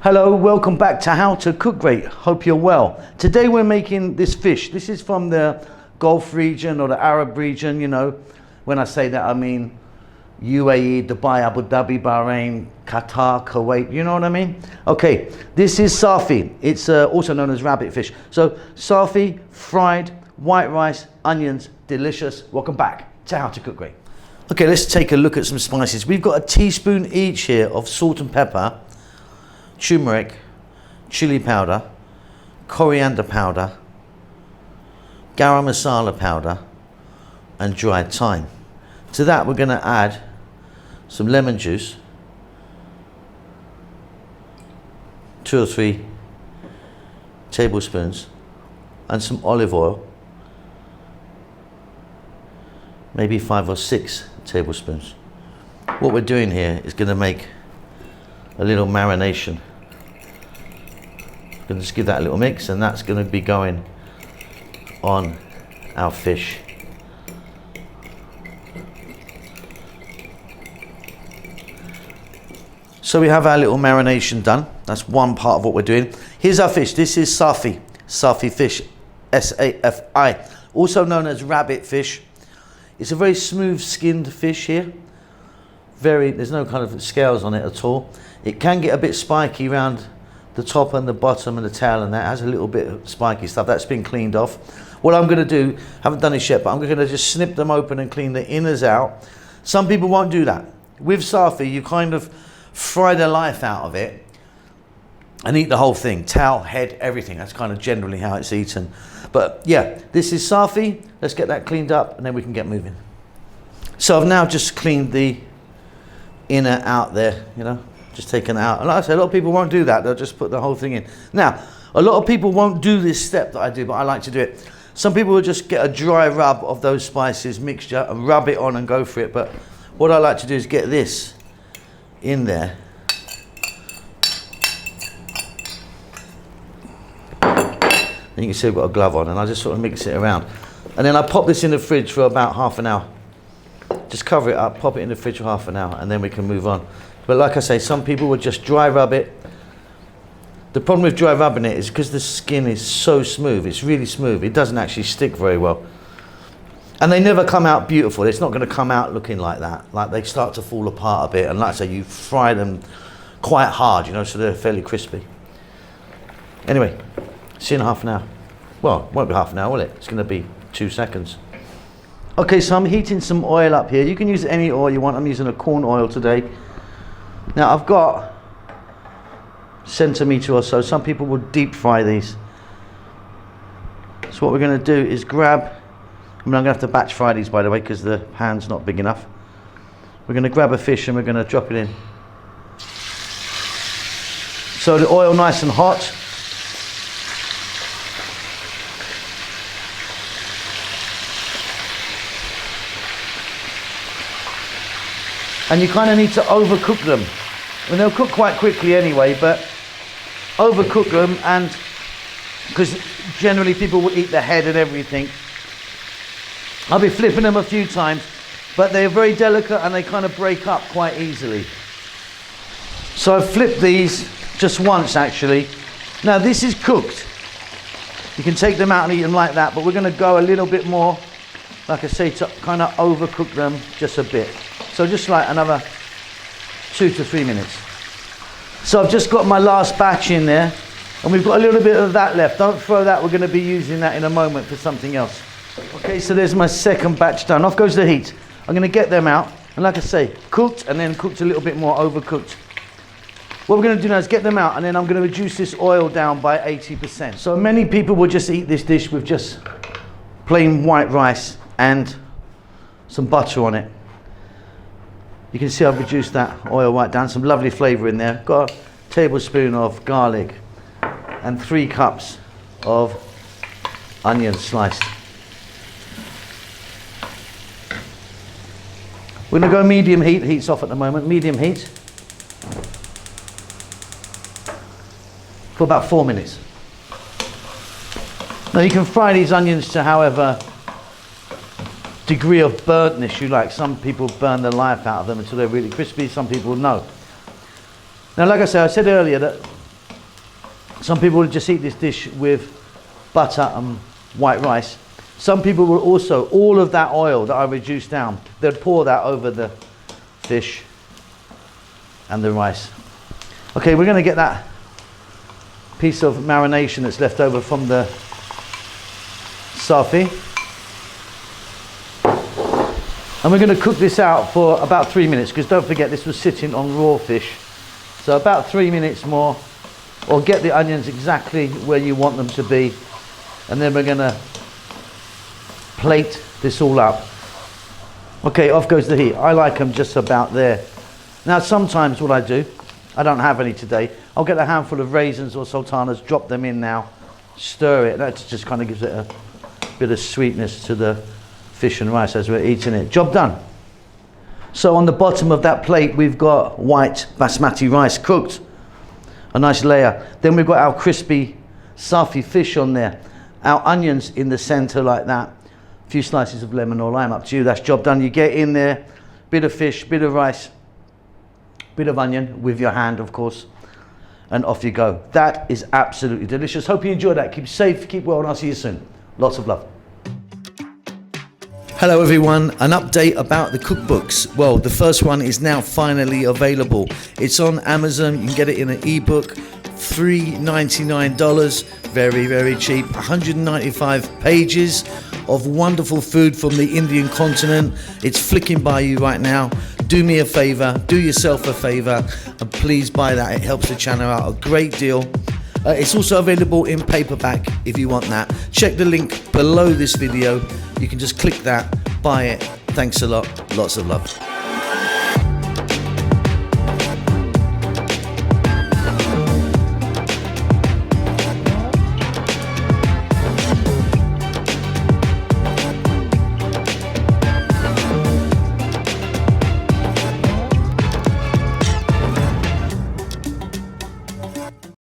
Hello, welcome back to How to Cook Great. Hope you're well. Today we're making this fish. This is from the Gulf region or the Arab region, you know. When I say that, I mean UAE, Dubai, Abu Dhabi, Bahrain, Qatar, Kuwait, you know what I mean? Okay, this is Safi. It's also known as rabbit fish. So Safi, fried, white rice, onions, delicious. Welcome back to How to Cook Great. Okay, let's take a look at some spices. We've got a teaspoon each here of salt and pepper, turmeric, chili powder, coriander powder, garam masala powder, and dried thyme. To that we're going to add some lemon juice, 2 or 3 tablespoons, and some olive oil, maybe 5 or 6 tablespoons. What we're doing here is going to make a little marination. Going to just give that a little mix, and that's going to be going on our fish. So we have our little marination done. That's one part of what we're doing. Here's our fish. This is Safi, Safi fish, S-A-F-I, also known as rabbit fish. It's a very smooth skinned fish here. There's no kind of scales on it at all. It can get a bit spiky around the top and the bottom and the tail, and that has a little bit of spiky stuff. That's been cleaned off. What I'm going to do, haven't done this yet, but I'm going to just snip them open and clean the inners out. Some people won't do that. With Safi, you kind of fry the life out of it and eat the whole thing, tail, head, everything. That's kind of generally how it's eaten. But yeah, this is Safi. Let's get that cleaned up and then we can get moving. So I've now just cleaned the inner out there, you know, just taken it out. And like I said, a lot of people won't do that. They'll just put the whole thing in. Now, a lot of people won't do this step that I do, but I like to do it. Some people will just get a dry rub of those spices mixture and rub it on and go for it. But what I like to do is get this in there. And you can see I've got a glove on, and I just sort of mix it around. And then I pop this in the fridge for about half an hour. Just cover it up, pop it in the fridge for half an hour, and then we can move on. But like I say, some people would just dry rub it. The problem with dry rubbing it is because the skin is so smooth, it's really smooth, it doesn't actually stick very well. And they never come out beautiful. It's not going to come out looking like that. Like, they start to fall apart a bit, and like I say, you fry them quite hard, you know, so they're fairly crispy. Anyway, see you in half an hour. Well, it won't be half an hour, will it? It's going to be 2 seconds. Okay, so I'm heating some oil up here. You can use any oil you want. I'm using a corn oil today. Now I've got a centimetre or so. Some people will deep fry these. So what we're going to do is grab, I'm going to have to batch fry these, by the way, because the pan's not big enough. We're going to grab a fish and we're going to drop it in. So the oil nice and hot. And you kind of need to overcook them. I mean, they'll cook quite quickly anyway, but overcook them, and because generally people will eat the head and everything. I'll be flipping them a few times, but they're very delicate and they kind of break up quite easily. So I've flipped these just once actually. Now this is cooked. You can take them out and eat them like that, but we're going to go a little bit more, like I say, to kind of overcook them just a bit. So just like another 2 to 3 minutes. So I've just got my last batch in there, and we've got a little bit of that left. Don't throw that, we're going to be using that in a moment for something else. Okay, so there's my second batch done. Off goes the heat. I'm going to get them out, and like I say, cooked and then cooked a little bit more, overcooked. What we're going to do now is get them out, and then I'm going to reduce this oil down by 80%. So many people will just eat this dish with just plain white rice and some butter on it. You can see I've reduced that oil right down, some lovely flavour in there. Got a tablespoon of garlic and 3 cups of onion sliced. We're going to go medium heat. Heat's off at the moment. Medium heat for about 4 minutes. Now you can fry these onions to however degree of burntness you like. Some people burn the life out of them until they're really crispy, some people no. Now like I said earlier, that Some people will just eat this dish with butter and white rice. Some people will also, all of that oil that I reduced down, they'll pour that over the fish and the rice. Okay, we're going to get that piece of marination that's left over from the Safi. And we're going to cook this out for about 3 minutes, because don't forget this was sitting on raw fish. So about 3 minutes more, or get the onions exactly where you want them to be. And then we're going to plate this all up. Okay, off goes the heat. I like them just about there. Now sometimes what I do, I don't have any today, I'll get a handful of raisins or sultanas, drop them in now, stir it. That just kind of gives it a bit of sweetness to the fish and rice as we're eating it. Job done. So on the bottom of that plate we've got white basmati rice cooked, a nice layer. Then we've got our crispy Safi fish on there, our onions in the center like that, a few slices of lemon or lime, up to you. That's job done. You get in there, bit of fish, bit of rice, bit of onion with your hand of course, and off you go. That is absolutely delicious. Hope you enjoyed that. Keep safe, keep well, and I'll see you soon. Lots of love. Hello everyone, an update about the cookbooks. Well, the first one is now finally available. It's on Amazon, you can get it in an ebook, $3.99, very, very cheap, 195 pages of wonderful food from the Indian continent. It's flicking by you right now. Do me a favor, do yourself a favor, and please buy that. It helps the channel out a great deal. It's also available in paperback if you want that. Check the link below this video. You can just click that, buy it. Thanks a lot. Lots of love.